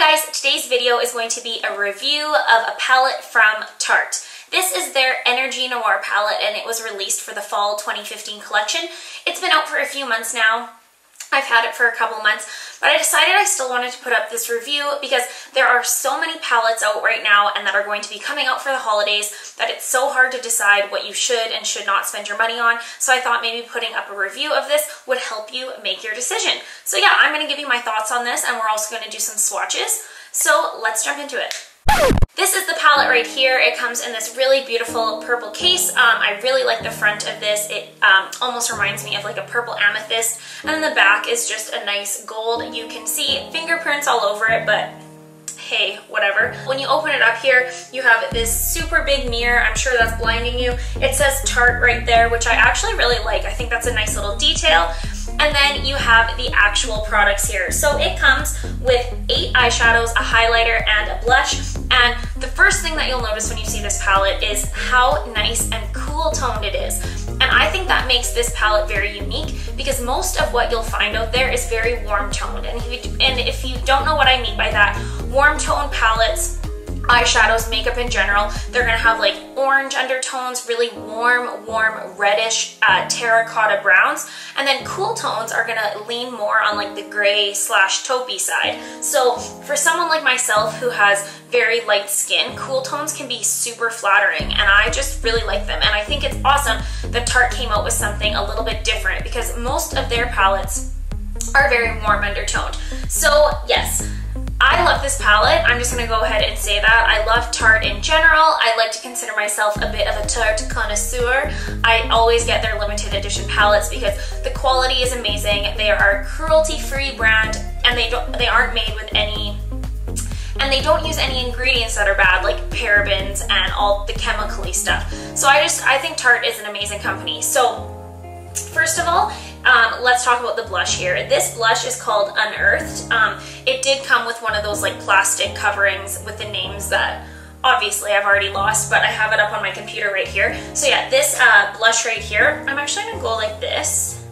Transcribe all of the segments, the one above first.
guys, today's video is going to be a review of a palette from Tarte. This is their Energy Noir palette and it was released for the fall 2015 collection. It's been out for a few months now. I've had it for a couple months, but I decided I still wanted to put up this review because there are so many palettes out right now and that are going to be coming out for the holidays that it's so hard to decide what you should and should not spend your money on. So I thought maybe putting up a review of this would help you make your decision. So yeah, I'm going to give you my thoughts on this and we're also going to do some swatches. So let's jump into it. This is the palette right here. It comes in this really beautiful purple case. I really like the front of this. It almost reminds me of like a purple amethyst. And then the back is just a nice gold. You can see fingerprints all over it, but hey, whatever. When you open it up here, you have this super big mirror. I'm sure that's blinding you. It says Tarte right there, which I actually really like. I think that's a nice little detail. And then you have the actual products here. So it comes with 8 eyeshadows, a highlighter, and a blush. And the first thing that you'll notice when you see this palette is how nice and cool toned it is. And I think that makes this palette very unique because most of what you'll find out there is very warm toned. And if you don't know what I mean by that, warm toned palettes, eyeshadows, makeup in general, they're gonna have like orange undertones, really warm reddish terracotta browns, and then cool tones are gonna lean more on like the gray / taupey side. So for someone like myself who has very light skin, cool tones can be super flattering and I just really like them. And I think it's awesome that Tarte came out with something a little bit different because most of their palettes are very warm undertoned. So yes, I love this palette. I'm just going to go ahead and say that. I love Tarte in general. I like to consider myself a bit of a Tarte connoisseur. I always get their limited edition palettes because the quality is amazing. They are a cruelty-free brand and they aren't made with any, and they don't use any ingredients that are bad like parabens and all the chemical-y stuff. So I think Tarte is an amazing company. So first of all, let's talk about the blush here. This blush is called Unearthed. It did come with one of those like plastic coverings with the names that obviously I've already lost, but I have it up on my computer right here. So yeah, this blush right here, I'm actually going to go like this.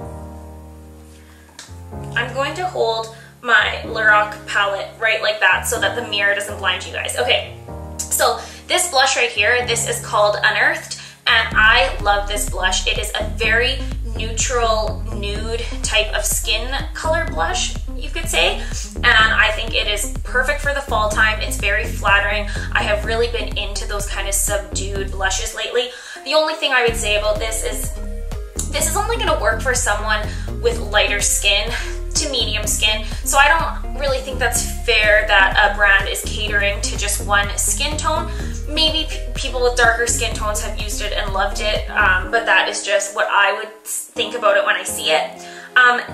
I'm going to hold my Lorac palette right like that so that the mirror doesn't blind you guys. Okay, so this blush right here, this is called Unearthed, and I love this blush. It is a very neutral nude type of skin color blush, you could say, and I think it is perfect for the fall time. It's very flattering. I have really been into those kind of subdued blushes lately. The only thing I would say about this is only going to work for someone with lighter skin to medium skin, so I don't really think that's fair that a brand is catering to just one skin tone. Maybe people with darker skin tones have used it and loved it, but that is just what I would think about it when I see it.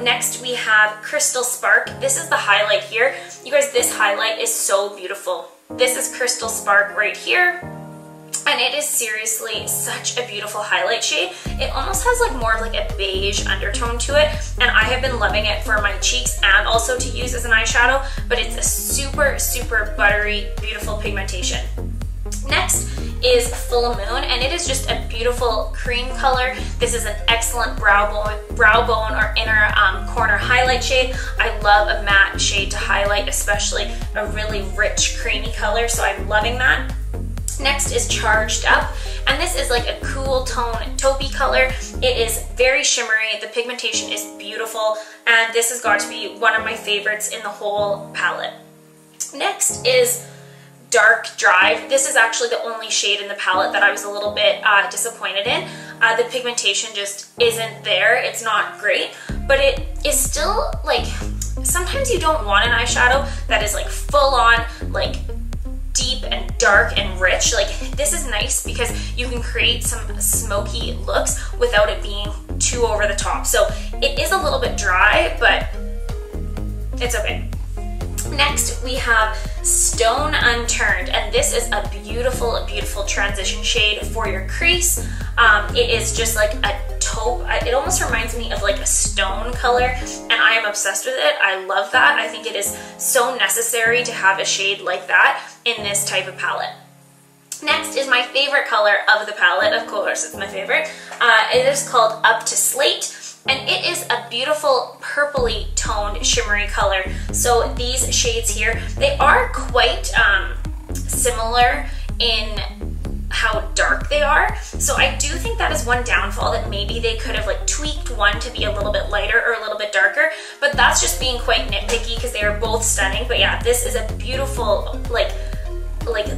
Next we have Crystal Spark. This is the highlight here. You guys, this highlight is so beautiful. This is Crystal Spark right here. And it is seriously such a beautiful highlight shade. It almost has like more of like a beige undertone to it, and I have been loving it for my cheeks and also to use as an eyeshadow, but it's a super buttery, beautiful pigmentation. Next is Full Moon, and it is just a beautiful cream color. This is an excellent brow bone or inner corner highlight shade. I love a matte shade to highlight, especially a really rich creamy color, so I'm loving that. Next is Charged Up, and this is like a cool tone taupey color. It is very shimmery, the pigmentation is beautiful, and this has got to be one of my favorites in the whole palette. Next is Dark Drive. This is actually the only shade in the palette that I was a little bit disappointed in. The pigmentation just isn't there. It's not great, but it is still like, sometimes you don't want an eyeshadow that is like full on like deep and dark and rich. Like this is nice because you can create some smoky looks without it being too over the top. So it is a little bit dry, but it's okay. Next we have Stone Unturned, and this is a beautiful transition shade for your crease. It is just like a taupe. It almost reminds me of like a stone color, and I am obsessed with it. I love that. I think it is so necessary to have a shade like that in this type of palette. Next is my favorite color of the palette. Of course, it's my favorite. It is called Up to Slate. And it is a beautiful purpley toned shimmery color. So these shades here, they are quite similar in how dark they are. So I do think that is one downfall, that maybe they could have like tweaked one to be a little bit lighter or a little bit darker, but that's just being quite nitpicky because they are both stunning. But yeah, this is a beautiful like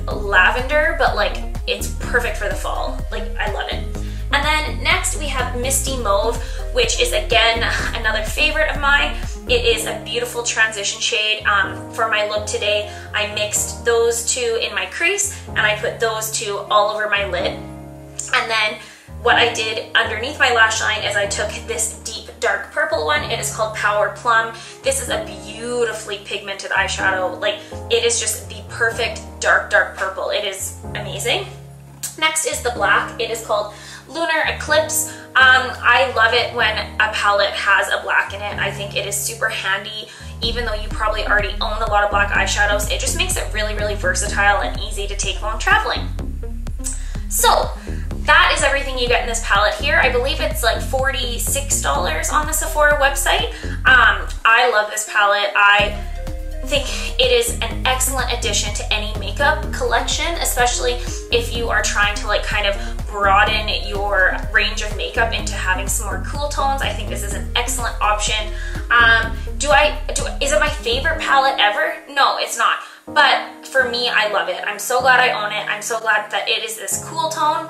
lavender, but like it's perfect for the fall. Like I love it. And then next we have Misty Mauve, which is again another favorite of mine. It is a beautiful transition shade. For my look today, I mixed those two in my crease and I put those two all over my lid. And then what I did underneath my lash line is I took this deep dark purple one. It is called Power Plum. This is a beautifully pigmented eyeshadow. Like it is just the perfect dark purple. It is amazing. Next is the black. It is called Lunar Eclipse. I love it when a palette has a black in it. I think it is super handy. Even though you probably already own a lot of black eyeshadows, it just makes it really, really versatile and easy to take while traveling. So that is everything you get in this palette here. I believe it's like $46 on the Sephora website. I love this palette. I think it is an excellent addition to any makeup collection, especially if you are trying to like kind of broaden your range of makeup into having some more cool tones. I think this is an excellent option. Is it my favorite palette ever? No, it's not. But for me, I love it. I'm so glad I own it. I'm so glad that it is this cool tone.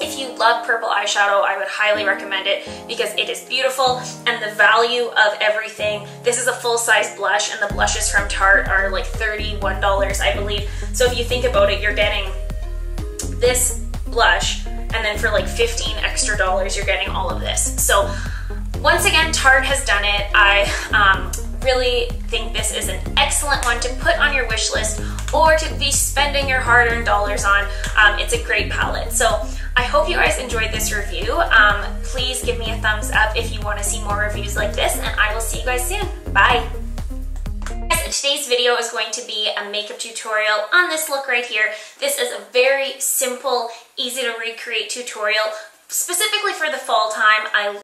If you love purple eyeshadow, I would highly recommend it because it is beautiful and the value of everything. This is a full-size blush and the blushes from Tarte are like $31, I believe. So if you think about it, you're getting this blush and then for like $15 extra, you're getting all of this. So once again, Tarte has done it. I really think this is an excellent one to put on your wish list or to be spending your hard-earned dollars on. It's a great palette. So I hope you guys enjoyed this review. Please give me a thumbs up if you want to see more reviews like this, and I will see you guys soon. Bye! Today's video is going to be a makeup tutorial on this look right here. This is a very simple, easy to recreate tutorial specifically for the fall time. I